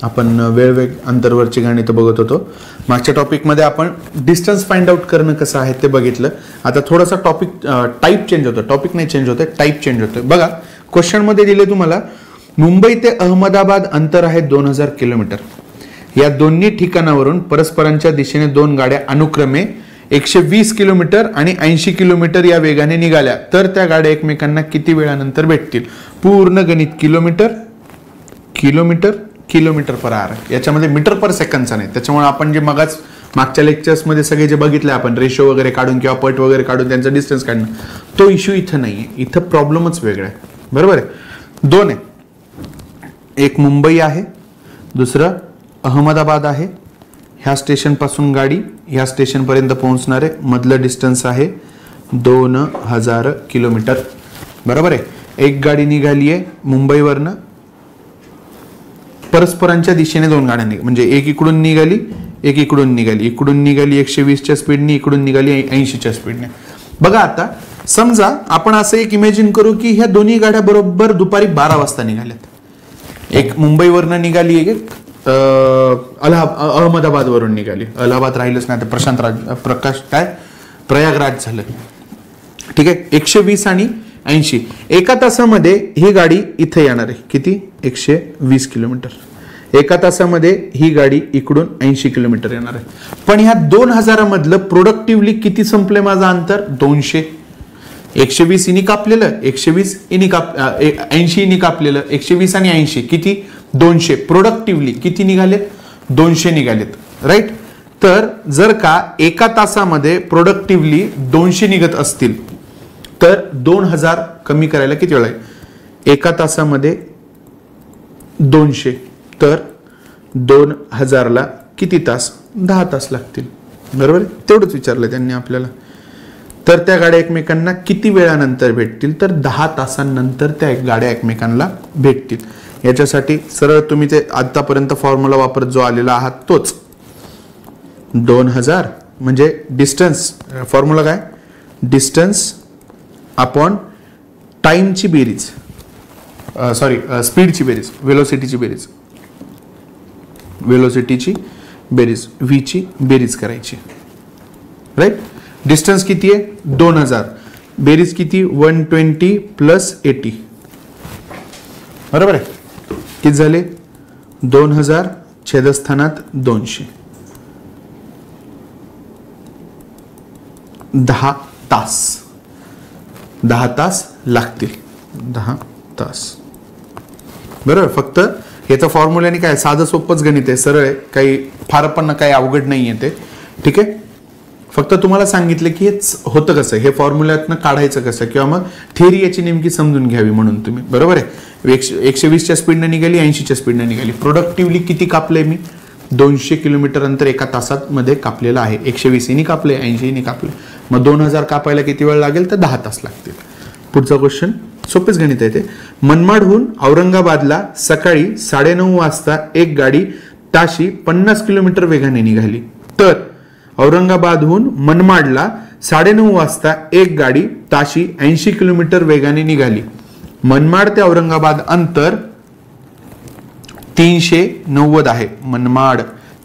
आपण वेळ अंतरवरची गणितं बघत होतो. मागच्या टॉपिकमध्ये आपण डिस्टन्स फाइंड आउट करणं कसं आहे ते बघितलं. आता थोडासा टॉपिक टाईप चेंज होतं, टॉपिक नाही चेंज होतं, टाईप चेंज होतं. बघा क्वेश्चनमध्ये दिले तुम्हाला मुंबई ते अहमदाबाद अंतर आहे 2000 किलोमीटर. या दोन्ही ठिकाणावरून परस्परांच्या दिशेने दोन गाड्या अनुक्रमे 120 किलोमीटर आणि 80 किलोमीटर या वेगाने निघाल्या तर त्या गाड्या एकमेकांना किती वेळानंतर भेटतील. पूर्ण गणित kilometre kilometre kilometre per hour, याच्यामध्ये मीटर पर सेकंदचा नाही. त्याच्यामुळे आपण जे मगाच मागच्या लेक्चर्समध्ये सगळे जे बघितले आपण रेशो वगैरे काढून किंवा पट वगैरे काढून त्यांचा डिस्टन्स काढणं, तो इश्यू इथं नाहीये. इथं प्रॉब्लेमच वेगळा आहे. बरोबर आहे. दोन आहे, एक मुंबई आहे, दुसरं अहमदाबाद आहे. ह्या स्टेशन पासून गाडी ह्या स्टेशन पर्यंत पोहोचणार आहे. मधलं डिस्टन्स आहे 2000 किलोमीटर. बरोबर आहे. एक गाडी निघाली आहे मुंबईवरनं, परस्परांच्या दिशेने दोन गाड्या निघाल्या, म्हणजे एक इकडून निघाली एक इकडून निघाली. इकडून निघाली 120च्या स्पीडने, इकडून निघाली 80च्या स्पीडने. बघा आता समजा आपण असं एक इमॅजिन करू की ह्या दोन्ही गाड्या बरोबर दुपारी 12 वाजता निघाल्यात. एक मुंबईवरनं निघाली, एक अहमदाबाद वरून निघाली. अलाहाबाद राहिलंच नाही तर प्रयागराज झालं. ठीक आहे. 120 आणि 80 एका तासामध्ये ही गाडी इथे येणार आहे. किती? 120 किलोमीटर. एका तासामध्ये ही गाडी इकडून 80 किलोमीटर येणार आहे. पण ह्या 2000 मधलं प्रोडक्टिव्हली किती संपले माझं अंतर? 200. 120 इनी कापलेलं, 120 इनी 80 इनी कापलेलं, 120 आणि 80 किती? 200. प्रोडक्टिव्हली किती निघालेत? 200 निघालेत. राईट. तर जर का एका तासामध्ये प्रोडक्टिव्हली 200 निघत असतील तर 2000 कमी करायला किती वेळ आहे? एका तासामध्ये 200 तर 2000ला किती तास? 10 तास लागतील. बरोबर. तेवढंच विचारलं त्यांनी आपल्याला. तर त्या गाड्या एकमेकांना किती वेळानंतर भेटतील? तर 10 तासांनंतर त्या गाड्या एकमेकांना भेटतील. याच्यासाठी सरळ तुम्ही ते आतापर्यंत फॉर्म्युला वापरत जो आलेला आहात तोच 2000 म्हणजे डिस्टन्स. फॉर्म्युला काय? डिस्टन्स अपॉन टाइमची बेरीज, सॉरी स्पीडची बेरीज, वेलोसिटीची बेरीज, वेलोसिटीची बेरीज, व्ही ची बेरीज करायची. राईट. डिस्टन्स किती आहे? 2000. बेरीज किती? 120 प्लस 80. बरोबर आहे. किती झाले? 2000 छेदस्थानात 200. 10 तास. 10 तास लागतील. 10 तास. बरोबर. फक्त याचा फॉर्म्युल्याने काय साधं सोपंच गणित आहे, सरळ आहे, काही फार पण काही अवघड नाही आहे ते. ठीक आहे. फक्त तुम्हाला सांगितलं की हे होतं कसं, हे फॉर्म्युल्यातनं काढायचं कसं, किंवा मग थिअरी याची नेमकी समजून घ्यावी म्हणून तुम्ही. बरोबर आहे. 120च्या स्पीडने निघाली, 80च्या स्पीडने निघाली. प्रोडक्टिव्हली किती कापलंय मी? 200 किलोमीटर अंतर एका तासात मध्ये कापलेलं आहे. 120 नी कापले, 80 नी कापले. मग 2000 कापायला किती वेळ लागेल? तर 10 तास लागतील. पुढचा क्वेश्चन सोपेच गणित आहे ते. मनमाडहून औरंगाबादला सकाळी 9:30 वाजता एक गाडी ताशी 50 किलोमीटर वेगाने निघाली तर औरंगाबादहून मनमाडला 9:30 वाजता एक गाडी ताशी 80 किलोमीटर वेगाने निघाली. मनमाड ते औरंगाबाद अंतर 390 आहे. मनमाड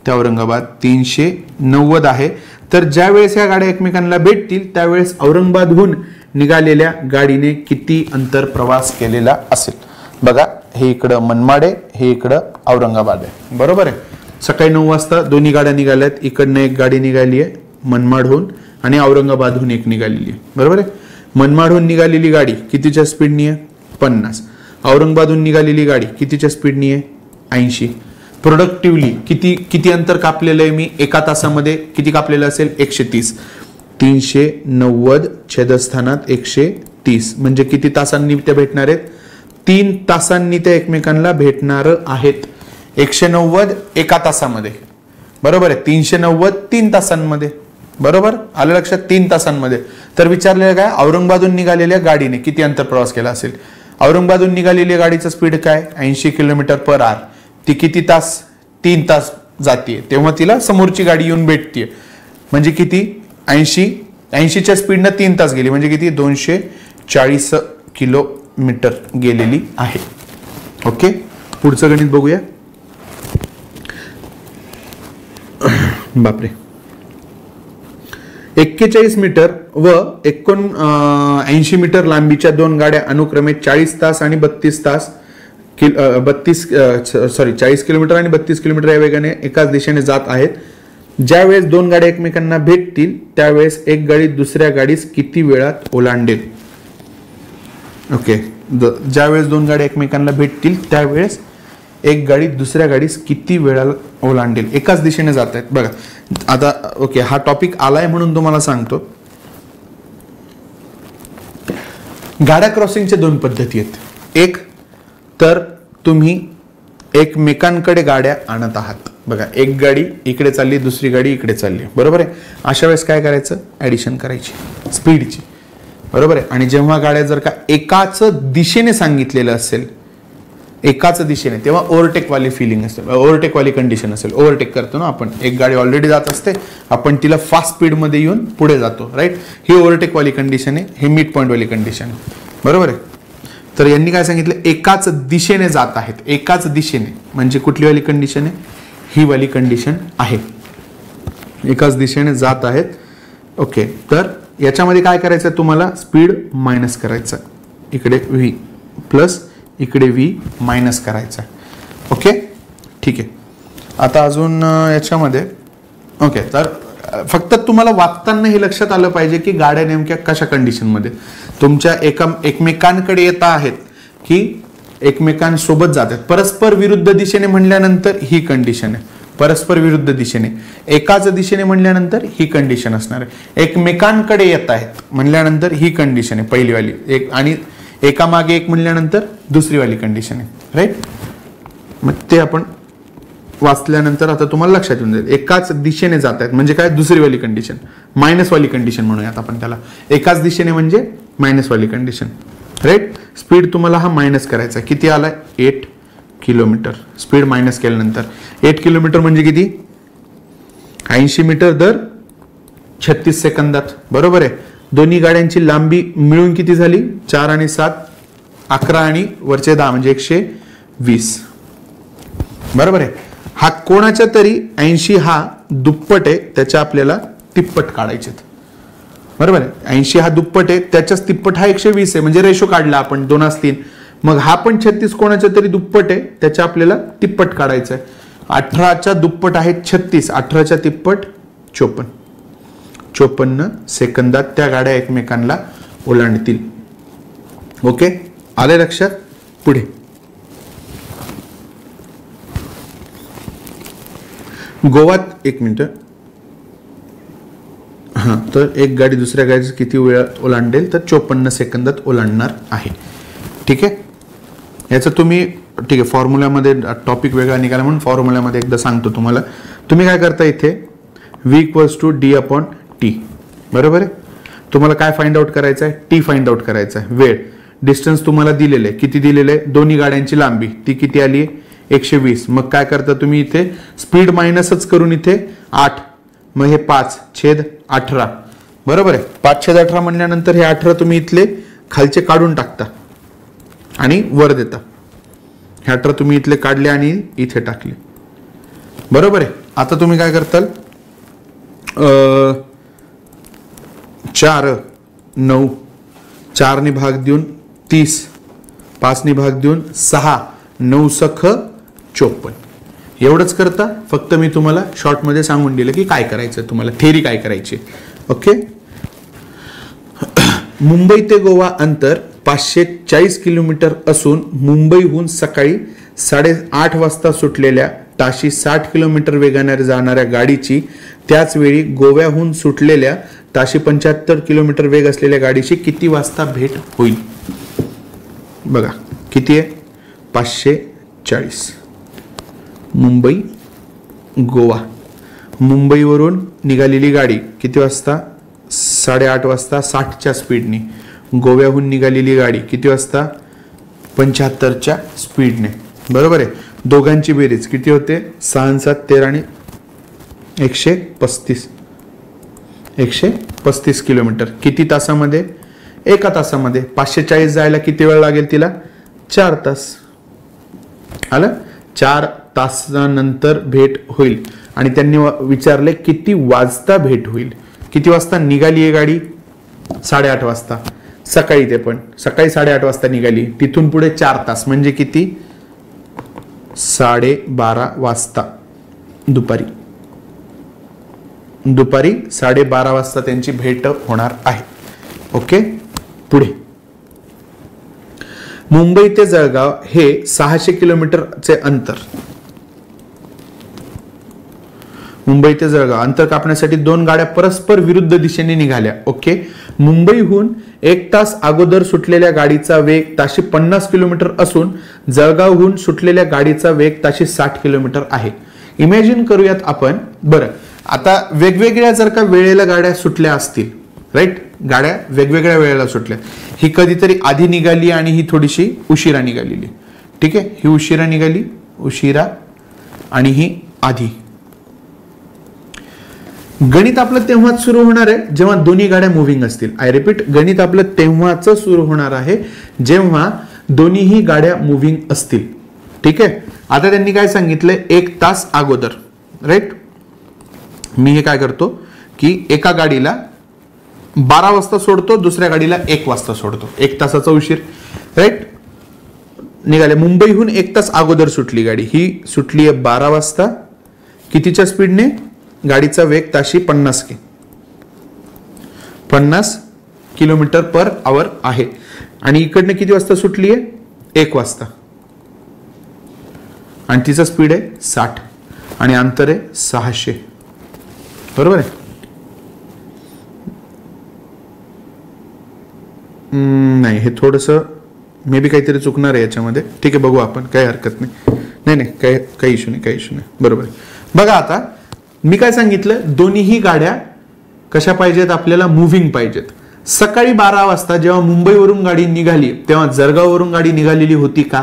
ते औरंगाबाद 390 आहे. तर ज्या वेळेस या गाड्या एकमेकांना भेटतील त्यावेळेस औरंगाबादहून निघालेल्या गाडीने किती अंतर प्रवास केलेला असेल? बघा हे इकडं मनमाड आहे, हे इकडं औरंगाबाद आहे. बरोबर आहे. सकाळी 9 वाजता दोन्ही गाड्या निघाल्यात. इकडनं एक गाडी निघाली आहे मनमाडहून आणि औरंगाबादहून एक निघालेली आहे. बरोबर आहे. मनमाडहून निघालेली गाडी कितीच्या स्पीडनी आहे? 50. औरंगाबादहून निघालेली गाडी कितीच्या स्पीडनी आहे? 80. प्रोडक्टिव्हली किती अंतर कापलेलं आहे मी? एका तासामध्ये किती कापलेलं असेल? 130. 390 छेदस्थानात 130 म्हणजे किती तासांनी त्या भेटणार आहेत? 3 तासांनी त्या एकमेकांना भेटणार आहेत. 190 एका तासामध्ये. बरोबर आहे. 390 3 तासांमध्ये. बरोबर आलं लक्षात? 3 तासांमध्ये. तर विचारलेलं काय? औरंगाबादहून निघालेल्या गाडीने किती अंतर प्रवास केला असेल? औरंगाबादहून निघालेली गाडीचं स्पीड काय? 80 किलोमीटर पर आवर. ती किती तास? 3 तास जाते. तेव्हा तिला समोरची गाडी येऊन भेटते. म्हणजे किती? 80च्या स्पीडनं 3 तास गेली म्हणजे किती? 240 किलोमीटर गेलेली आहे. ओके. पुढचं गणित बघूया. बापरे, 41 मीटर व 79 मीटर लांबीच्या दोन गाड्या अनुक्रमे 40 तास आणि 32 तास 40 किलोमीटर आणि 32 किलोमीटर या वेगाने एकाच दिशेने जात आहेत. ज्यावेळेस दोन गाड्या एकमेकांना भेटतील त्यावेळेस एक गाडी दुसऱ्या गाडीस किती वेळात ओलांडेल. ओके, ज्यावेळेस दोन गाड्या एकमेकांना भेटतील त्यावेळेस एक गाडी दुसऱ्या गाडीस किती वेळाला ओलांडेल. एकाच दिशेने जात आहेत बघा. आता ओके, हा टॉपिक आलाय म्हणून तुम्हाला सांगतो. गाड्या क्रॉसिंगच्या दोन पद्धती आहेत. एक तर तुम्ही एकमेकांकडे गाड्या आणत आहात बघा. एक गाडी इकडे चालली, दुसरी गाडी इकडे चालली, बरोबर आहे. अशा वेळेस काय करायचं, ऍडिशन करायची स्पीडची, बरोबर आहे. आणि जेव्हा गाड्या जर का एकाच दिशेने सांगितलेलं असेल, एकाच दिशेने, तेव्हा ओव्हरटेक वाली फिलिंग असेल, ओव्हरटेक वाली कंडिशन असेल. ओव्हरटेक करतो ना आपण, एक गाडी ऑलरेडी जात असते, आपण तिला फास्ट स्पीड मध्ये येऊन पुढे जातो, राईट. ही ओव्हरटेक वाली कंडिशन आहे, हे मिड पॉइंट वाली कंडिशन आहे, बरोबर आहे. तर यांनी काय सांगितलं, एकाच दिशेने जात आहेत. एकाच दिशेने म्हणजे कुठली वाली कंडिशन आहे, ही वाली कंडिशन आहे. एकाच दिशेने जात आहेत. ओके, तर याच्यामध्ये काय करायचं, तुम्हाला स्पीड मायनस करायचं, इकडे v प्लस इकडे v मायनस करायचा. ओके, ठीक आहे. आता अजून याच्यामध्ये ओके, तर फक्त तुम्हाला वाचताना हे लक्षात आलं पाहिजे की गाड्या नेमक्या कशा कंडिशन मध्ये तुमच्या एकमेकांकडे येत आहेत की एकमेकांसोबत जात आहेत. परस्पर विरुद्ध दिशेने म्हणल्यानंतर ही कंडिशन आहे. परस्पर विरुद्ध दिशेने, एकाच दिशेने म्हणल्यानंतर ही कंडिशन असणार आहे. एकमेकांकडे येत आहेत म्हणल्यानंतर ही कंडिशन आहे पहिलीवाली एक, आणि एकामागे एक म्हणल्यानंतर दुसरी वाली कंडिशन आहे, राईट. मग ते आपण वाचल्यानंतर आता तुम्हाला लक्षात येऊन जाईल. एकाच दिशेने जात आहेत म्हणजे काय, दुसरी वाली कंडिशन, मायनस वाली कंडिशन म्हणूयात आपण त्याला. एकाच दिशेने म्हणजे मायनस वाली कंडिशन, राईट. स्पीड तुम्हाला हा मायनस करायचा, किती आलाय, 8 किलोमीटर. स्पीड मायनस केल्यानंतर 8 किलोमीटर म्हणजे किती, 80 मीटर दर 36 सेकंदात, बरोबर आहे. दोन्ही गाड्यांची लांबी मिळून किती झाली, 4 आणि 7 11 आणि वरचे 10 म्हणजे 120, बरोबर आहे. हा कोणाच्या तरी 80 हा दुप्पट आहे, त्याच्या आपल्याला तिप्पट काढायचे, बरोबर आहे. 80 हा दुप्पट आहे, त्याच्याच तिप्पट हा 120 आहे, म्हणजे रेशो काढला आपण 2 असतील. मग हा पण 36 कोणाच्या तरी दुप्पट आहे, त्याच्या आपल्याला तिप्पट काढायचं आहे. 18च्या दुप्पट आहे 36, 18च्या तिप्पट 54 सेकंदात त्या गाड्या एकमेकांना ओलांडतील. ओके, आले लक्षात. पुढे गोवात, एक मिनिट, हा, तर एक गाडी दुसऱ्या गाडीची किती वेळात ओलांडेल, तर 54 सेकंदात ओलांडणार आहे. ठीक आहे, याचं तुम्ही ठीक आहे फॉर्म्युल्यामध्ये टॉपिक वेगळा निघाला म्हणून फॉर्म्युल्यामध्ये एकदा सांगतो तुम्हाला. तुम्ही काय करता इथे v = d/t, बरोबर आहे. तुम्हाला काय फाइंड आउट करायचं आहे, t फाइंड आउट करायचा आहे. वेळ, डिस्टन्स तुम्हाला दिलेलं आहे, किती दिलेलं आहे, दोन्ही गाड्यांची लांबी ती किती आली आहे, 120. मग काय करता तुम्ही इथे स्पीड मायनसच करून इथे 8, मग हे 5/18, बरोबर आहे. 5/18 म्हणल्यानंतर हे 18 तुम्ही इथले खालचे काढून टाकता आणि वर देता. हे 18 तुम्ही इथले काढले आणि इथे टाकले, बरोबर आहे. आता तुम्ही काय करताल, 4 9 4 ने भाग देऊन 30, 5 ने भाग देऊन 6, 9 सख 54, एवढंच करता. फक्त मी तुम्हाला शॉर्ट मध्ये सांगून दिलं की काय करायचं, तुम्हाला थेरी काय करायची. ओके, मुंबई ते गोवा अंतर 540 किलोमीटर असून मुंबईहून सकाळी 8:30 वाजता सुटलेल्या ताशी 60 किलोमीटर वेगाने जाणाऱ्या गाडीची त्याच वेळी गोव्याहून सुटलेल्या ताशी 75 किलोमीटर वेग असलेल्या गाडीची किती वाजता भेट होईल. बघा किती आहे, 540. मुंबई गोवा, मुंबईवरून निघालेली गाडी किती वाजता, 8:30 वाजता 60च्या स्पीडने. गोव्याहून निघालेली गाडी किती वाजता, 75च्या स्पीडने, बरोबर आहे. दोघांची बेरीज किती होते, 6 7 13 आणि 135 किलोमीटर. किती तासामध्ये, एका तासामध्ये. 540 जायला किती वेळ लागेल तिला, 4 तास. आलं, 4 तासानंतर भेट होईल. आणि त्यांनी विचारले किती वाजता भेट होईल. किती वाजता निघाली आहे गाडी? 8:30 वाजता सकाळी. ते पण सकाळी 8:30 वाजता निघाली. तिथून पुढे 4 तास म्हणजे किती? 12:30 वाजता दुपारी 12:30 वाजता त्यांची भेट होणार आहे. ओके, पुढे. मुंबई ते जळगाव हे 600 किलोमीटरचे अंतर. मुंबई ते जळगाव अंतर कापण्यासाठी 2 गाड्या परस्पर विरुद्ध दिशेने निघाल्या. ओके, मुंबईहून 1 तास अगोदर सुटलेल्या गाडीचा वेग ताशी 50 किलोमीटर असून जळगावहून सुटलेल्या गाडीचा वेग ताशी 60 किलोमीटर आहे. इमॅजिन करूयात आपण. बरं, आता वेगवेगळ्या जर का वेळेला गाड्या सुटल्या असतील, राईट, गाड्या वेगवेगळ्या वेळेला सुटल्या, ही कधीतरी आधी निघाली आणि ही थोडीशी उशिरा निघालेली. ठीक आहे, ही उशिरा निघाली, उशिरा, आणि ही आधी. गणित आपलं तेव्हाच सुरू होणार आहे जेव्हा दोन्ही गाड्या मुव्हिंग असतील. आय रिपीट, गणित आपलं तेव्हाच सुरू होणार आहे जेव्हा दोन्हीही गाड्या मुव्हिंग असतील. ठीक आहे, आता त्यांनी काय सांगितलंय? 1 तास अगोदर, राईट. मी हे काय करतो की एका गाडीला 12 वाजता सोडतो, दुसऱ्या गाडीला 1 वाजता सोडतो. 1 तासाचा उशीर, राईट. निघाले. मुंबईहून 1 तास अगोदर सुटली गाडी. ही सुटली आहे 12 वाजता. कितीच्या स्पीडने? गाडीचा वेग ताशी 50 किलोमीटर पर आवर आहे. आणि इकडनं किती वाजता सुटली आहे? 1 वाजता. आणि तिचा स्पीड आहे 60 आणि अंतर आहे 600. बरोबर आहे? नाही, हे थोडंसं मे बी काहीतरी चुकणार आहे याच्यामध्ये. ठीक आहे, बघू आपण, काही हरकत नाही. नाही, काही इश्यू नाही. बरोबर आहे. बघा, आता मी काय सांगितलं? दोन्हीही गाड्या कशा पाहिजेत? आपल्याला मुव्हिंग पाहिजेत. सकाळी 12 वाजता जेव्हा मुंबईवरून गाडी निघाली तेव्हा जळगाववरून गाडी निघालेली होती का?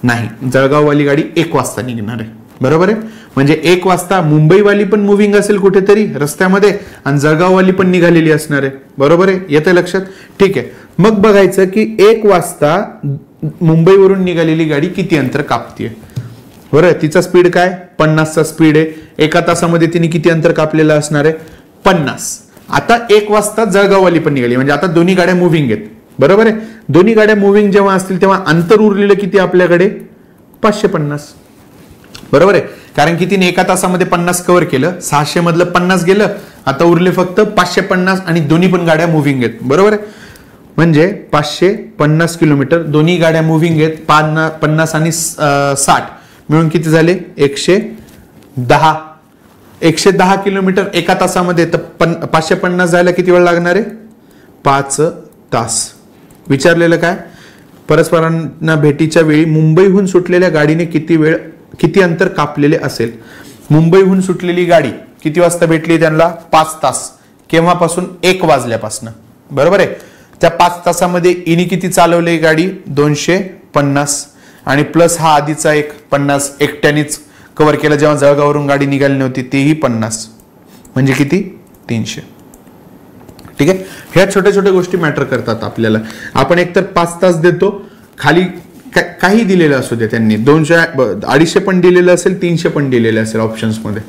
नाही. जळगाववाली गाडी 1 वाजता निघणार आहे. बरोबर आहे? म्हणजे 1 वाजता मुंबईवाली पण मुव्हिंग असेल कुठेतरी रस्त्यामध्ये आणि जळगाववाली पण निघालेली असणार आहे. बरोबर आहे? येतंय लक्षात? ठीक आहे, मग बघायचं की 1 वाजता मुंबईवरून निघालेली गाडी किती अंतर कापतीये. बरोबर, तिचा स्पीड काय? 50चा स्पीड आहे. 1 तासामध्ये तिने किती अंतर कापलेलं असणार आहे? 50. आता 1 वाजता जळगाववाली पण निघाली, म्हणजे आता दोन्ही गाड्या मुव्हिंग आहेत. बरोबर आहे? दोन्ही गाड्या मुव्हिंग जेव्हा असतील तेव्हा अंतर उरलेलं किती आपल्याकडे? 550. बरोबर आहे? कारण की तिने 1 तासामध्ये 50 कव्हर केलं, 600 मधलं 50 गेलं, आता उरले फक्त 550 आणि दोन्ही पण गाड्या मुव्हिंग आहेत. बरोबर आहे? म्हणजे 550 किलोमीटर दोन्ही गाड्या मुव्हिंग आहेत. 50 आणि 60 मिळून किती झाले? 110 किलोमीटर 1 तासामध्ये. तर 550 जायला किती वेळ लागणार आहे? 5 तास. विचारलेलं काय? परस्परांना भेटीच्या वेळी मुंबईहून सुटलेल्या गाडीने किती अंतर कापलेले असेल. मुंबईहून सुटलेली गाडी किती वाजता भेटली त्यांना? 5 तास. केव्हापासून? 1 वाजल्यापासून. बरोबर आहे? त्या 5 तासामध्ये इनी किती चालवली गाडी? 250 आणि प्लस हा आधीचा 50 एकट्यानेच कव्हर केला जेव्हा जळगाववरून गाडी निघाली नव्हती, तेही 50. म्हणजे किती? 300. ठीक आहे, ह्या छोट्या छोट्या गोष्टी मॅटर करतात आपल्याला. आपण एकतर 5 तास देतो, खाली काही दिलेलं असू दे, त्यांनी 200 250 पण दिलेलं असेल, 300 पण दिलेलं असेल ऑप्शन्स मध्ये.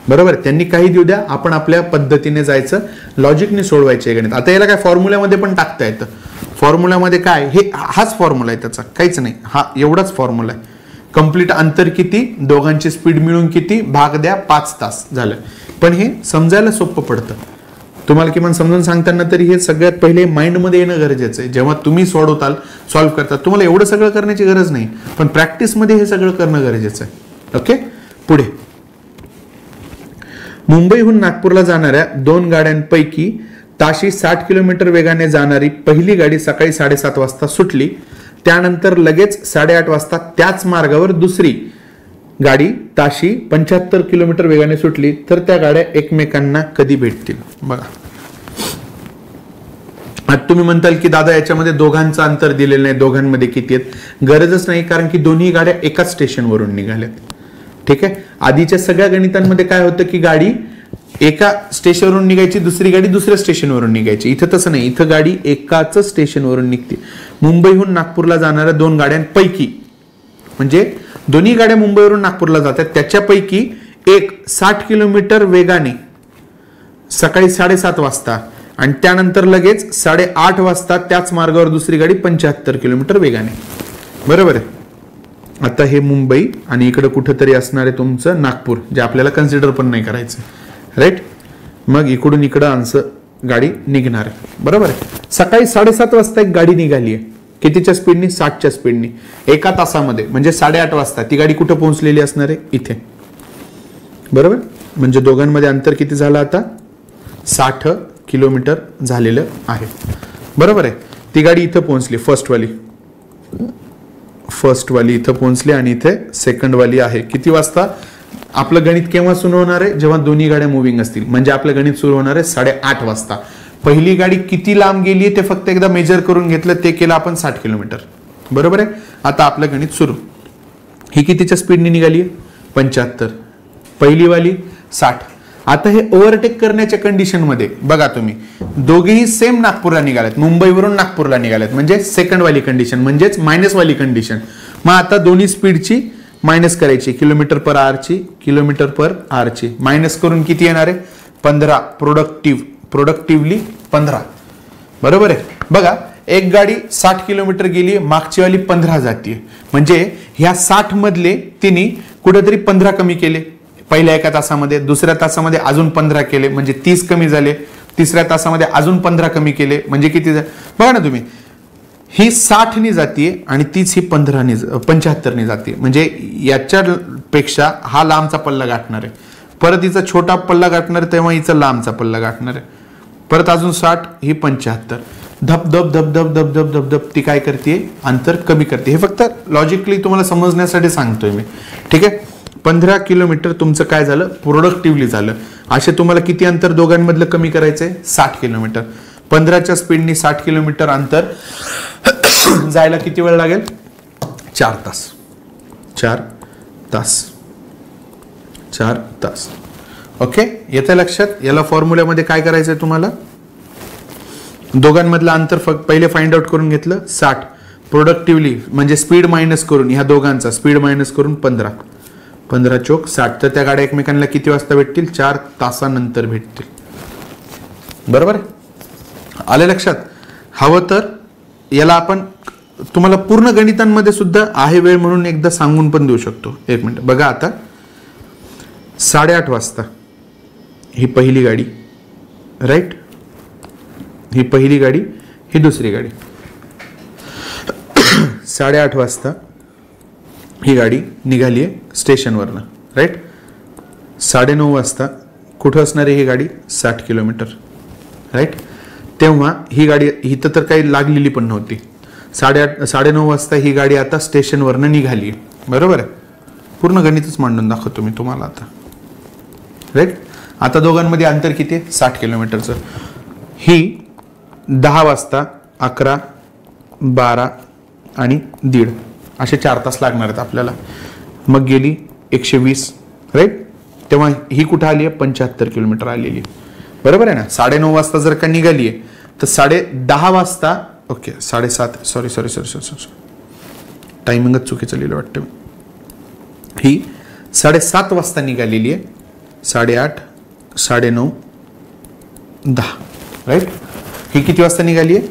बरोबर, त्यांनी काही देऊ द्या, आपण आपल्या पद्धतीने जायचं, लॉजिकने सोडवायचे गणित. आता याला काय फॉर्म्युल्यामध्ये पण टाकता येतं. फॉर्म्युल्यामध्ये काय, हे हाच फॉर्म्युला आहे त्याचा, काहीच नाही, हा एवढाच फॉर्म्युला आहे. कंप्लीट अंतर किती, दोघांची स्पीड मिळून किती, भाग द्या 5 तास, झालं. पण हे समजायला सोपं पडतं. तुम्हाला किमान समजून सांगताना तरी हे सगळ्यात पहिले माइंडमध्ये येणं गरजेचं आहे. जेव्हा तुम्ही सॉल्व्ह करता, तुम्हाला एवढं सगळं करण्याची गरज नाही, पण प्रॅक्टिसमध्ये हे सगळं करणं गरजेचं आहे. ओके, पुढे. मुंबईहून नागपूरला जाणाऱ्या 2 गाड्यांपैकी ताशी 60 किलोमीटर वेगाने जाणारी पहिली गाडी सकाळी 7:30 वाजता सुटली. त्यानंतर लगेच 8:30 वाजता त्याच मार्गावर दुसरी गाडी ताशी 75 किलोमीटर वेगाने सुटली, तर त्या गाड्या एकमेकांना कधी भेटतील? बघा, आता तुम्ही म्हणताल की दादा याच्यामध्ये दोघांचं अंतर दिलेलं नाही, दोघांमध्ये किती आहेत? गरजच नाही, कारण की दोन्ही गाड्या एकाच स्टेशनवरून निघाल्यात. ठीक आहे, आधीच्या सगळ्या गणितांमध्ये काय होतं की गाडी एका स्टेशनवरून निघायची, दुसरी गाडी दुसऱ्या स्टेशनवरून निघायची. इथं तसं नाही, इथं गाडी एकाच स्टेशनवरून निघते. मुंबईहून नागपूरला जाणाऱ्या 2 गाड्यांपैकी, म्हणजे दोन्ही गाड्या मुंबईवरून नागपूरला जातात, त्याच्यापैकी एक 60 किलोमीटर वेगाने सकाळी 7:30 वाजता आणि त्यानंतर लगेच 8:30 वाजता त्याच मार्गावर दुसरी गाडी 75 किलोमीटर वेगाने. बरोबर आहे. आता हे मुंबई आणि इकडे कुठेतरी असणार आहे तुमचं नागपूर, जे आपल्याला कन्सिडर पण नाही करायचं, राईट. मग इकडून इकडं आमचं गाडी निघणार आहे. बरोबर आहे. सकाळी 7:30 वाजता एक गाडी निघाली आहे. कितीच्या स्पीडनी? 60च्या स्पीडनी. एका तासामध्ये म्हणजे 8:30 वाजता ती गाडी कुठं पोहोचलेली असणार आहे? इथे. बरोबर. म्हणजे दोघांमध्ये अंतर किती झालं आता? 60 किलोमीटर झालेलं आहे. बरोबर आहे. ती गाडी इथं पोहोचली, फर्स्ट वाली इथं पोहोचली आणि इथे सेकंड वाली आहे. किती वाजता? आपलं गणित केव्हा सुरू होणार आहे? जेव्हा दोन्ही गाड्या मुव्हिंग असतील. म्हणजे आपलं गणित सुरू होणार आहे 8:30 वाजता. पहिली गाडी किती लांब गेली आहे ते फक्त एकदा मेजर करून घेतलं, ते केलं आपण 60 किलोमीटर. बरोबर आहे. आता आपलं गणित सुरू. ही कितीच्या स्पीडने निघाली आहे? 75. पहिली वाली 60. आता हे ओव्हरटेक करण्याच्या कंडिशन मध्ये बघा तुम्ही, दोघेही सेम नागपूरला निघालेत, मुंबईवरून नागपूरला निघालेत, म्हणजे सेकंड वाली कंडिशन, म्हणजेच मायनस वाली कंडिशन. मग आता दोन्ही स्पीडची मायनस करायची, किलोमीटर पर आवरची मायनस करून किती येणार आहे? 15. प्रोडक्टिव्हली 15. बरोबर आहे. बघा, एक गाडी 60 किलोमीटर गेली, मागची वाली 15 जातीये, म्हणजे ह्या 60 मधले तिने कुठेतरी 15 कमी केले पहिल्या एका तासामध्ये. दुसऱ्या तासामध्ये अजून 15 केले, म्हणजे 30 कमी झाले. तिसऱ्या तासामध्ये अजून 15 कमी केले, म्हणजे किती झाले? बघा ना तुम्ही, ही 60 नी जातीये आणि तीच ही 75 नी जाते, म्हणजे याच्यापेक्षा हा लांबचा पल्ला गाठणार आहे. परत हिचा छोटा पल्ला गाठणार आहे, तेव्हा हिचा लांबचा पल्ला गाठणार आहे. परत अजून 60, ही 75. धप धप धप धप धप धप धप धप ती काय करते? अंतर कमी करते. हे फक्त लॉजिकली तुम्हाला समजण्यासाठी सांगतोय मी, ठीक आहे. 15 किलोमीटर तुमचं काय झालं? प्रोडक्टिव्हली झालं. असे तुम्हाला किती अंतर दोघांमधलं कमी करायचंय? 60 किलोमीटर. 15च्या स्पीडनी 60 किलोमीटर अंतर जायला किती वेळ लागेल? 4 तास. 4 तास. ओके, येतं लक्षात? याला फॉर्म्युल्यामध्ये काय करायचंय तुम्हाला? दोघांमधलं अंतर फक्त पहिले फाइंड आउट करून घेतलं 60. प्रोडक्टिव्हली म्हणजे स्पीड मायनस करून, ह्या दोघांचा स्पीड मायनस करून 15 चोक 60. तर त्या गाड्या एकमेकांना किती वाजता भेटतील? 4 तासानंतर भेटतील. बरोबर आहे. आले लक्षात? हवं तर याला आपण तुम्हाला पूर्ण गणितांमध्ये सुद्धा आहे वेळ म्हणून एकदा सांगून पण देऊ शकतो. एक मिनिट बघा. आता 8:30 वाजता ही पहिली गाडी, राईट, ही पहिली गाडी, ही दुसरी गाडी. 8:30 वाजता ही गाडी निघाली आहे स्टेशनवरनं, राईट. 9:30 वाजता कुठं असणार आहे ही गाडी? 60 किलोमीटर, राईट. तेव्हा ही गाडी इथं तर काही लागलेली पण नव्हती. 9:30 वाजता ही गाडी आता स्टेशनवरनं निघाली आहे. बरोबर आहे. पूर्ण गणितच मांडून दाखवतो मी तुम्हाला आता, राईट. आता दोघांमध्ये अंतर किती आहे? 60 किलोमीटरचं. ही 10 वाजता 11, 12 आणि 1.5 असे 4 तास लागणार आहेत आपल्याला. मग गेली 120, राईट. तेव्हा ही कुठं आली आहे? 75 किलोमीटर आलेली. बरोबर आहे ना. 9:30 वाजता जर का निघाली आहे तर 10:30 वाजता, ओके 7:30, सॉरी टायमिंगच चुकीचं लिहिलं वाटतं. ही 7:30 वाजता निघालेली आहे. 8:30, 9:30, 10, राईट. ही किती वाजता निघाली आहे?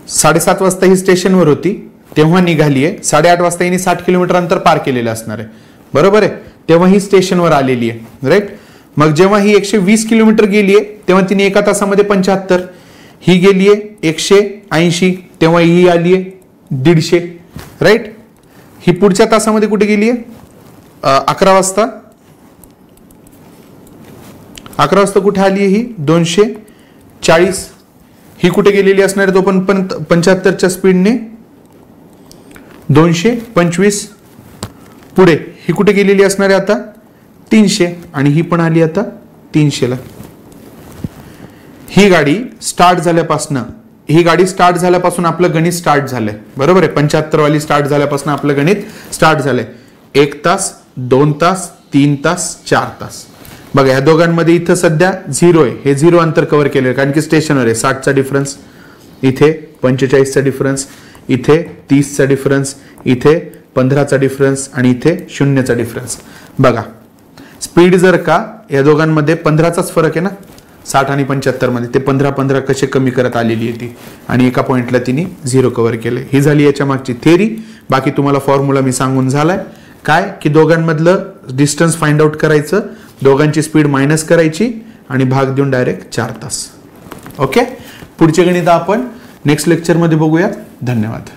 7:30 वाजता ही स्टेशनवर होती तेव्हा निघाली आहे. 8:30 वाजता हिने 60 किलोमीटर अंतर पार केलेलं असणार आहे. बरोबर आहे. तेव्हा ही स्टेशनवर आलेली आहे, राईट. मग जेव्हा ही 120 किलोमीटर गेली आहे तेव्हा तिने एका तासामध्ये 75. ही गेली आहे 180, तेव्हा ही आली आहे 150, राईट. ही पुढच्या तासामध्ये कुठे गेली आहे? 11 वाजता. 11 वाजता कुठे आली आहे ही? 240. ही कुठे गेलेली असणार आहे? तो पण 75च्या स्पीडने 225. पुढे ही कुठे गेलेली असणार आहे आता? 300. आणि ही पण आली आता 300 ला. ही गाडी स्टार्ट झाल्यापासून आपलं गणित स्टार्ट झालंय. बरोबर आहे. 75 वाली स्टार्ट झाल्यापासून आपलं गणित स्टार्ट झालंय. 1 तास, 2 तास, 3 तास, 4 तास. बघा या दोघांमध्ये इथं सध्या 0 आहे. हे 0 अंतर कव्हर केले कारण की स्टेशनवर आहे. 60चा डिफरन्स, इथे 45चा डिफरन्स, इथे 30चा डिफरन्स, इथे 15चा डिफरन्स आणि इथे 0चा डिफरन्स. बघा स्पीड जर का या दोघांमध्ये 15चाच फरक आहे ना, 60 आणि 75 मध्ये, ते 15 कसे कमी करत आलेली आहे ती, आणि एका पॉइंटला तिने 0 कव्हर केलंय. ही झाली याच्या मागची थेरी. बाकी तुम्हाला फॉर्म्युला मी सांगून झालाय काय, की दोघांमधलं डिस्टन्स फाइंड आउट करायचं, दोघांची स्पीड मायनस करायची आणि भाग देऊन डायरेक्ट 4 तास. ओके, पुढचे गणित आपण नेक्स्ट लेक्चर मध्ये बघूयात. धन्यवाद.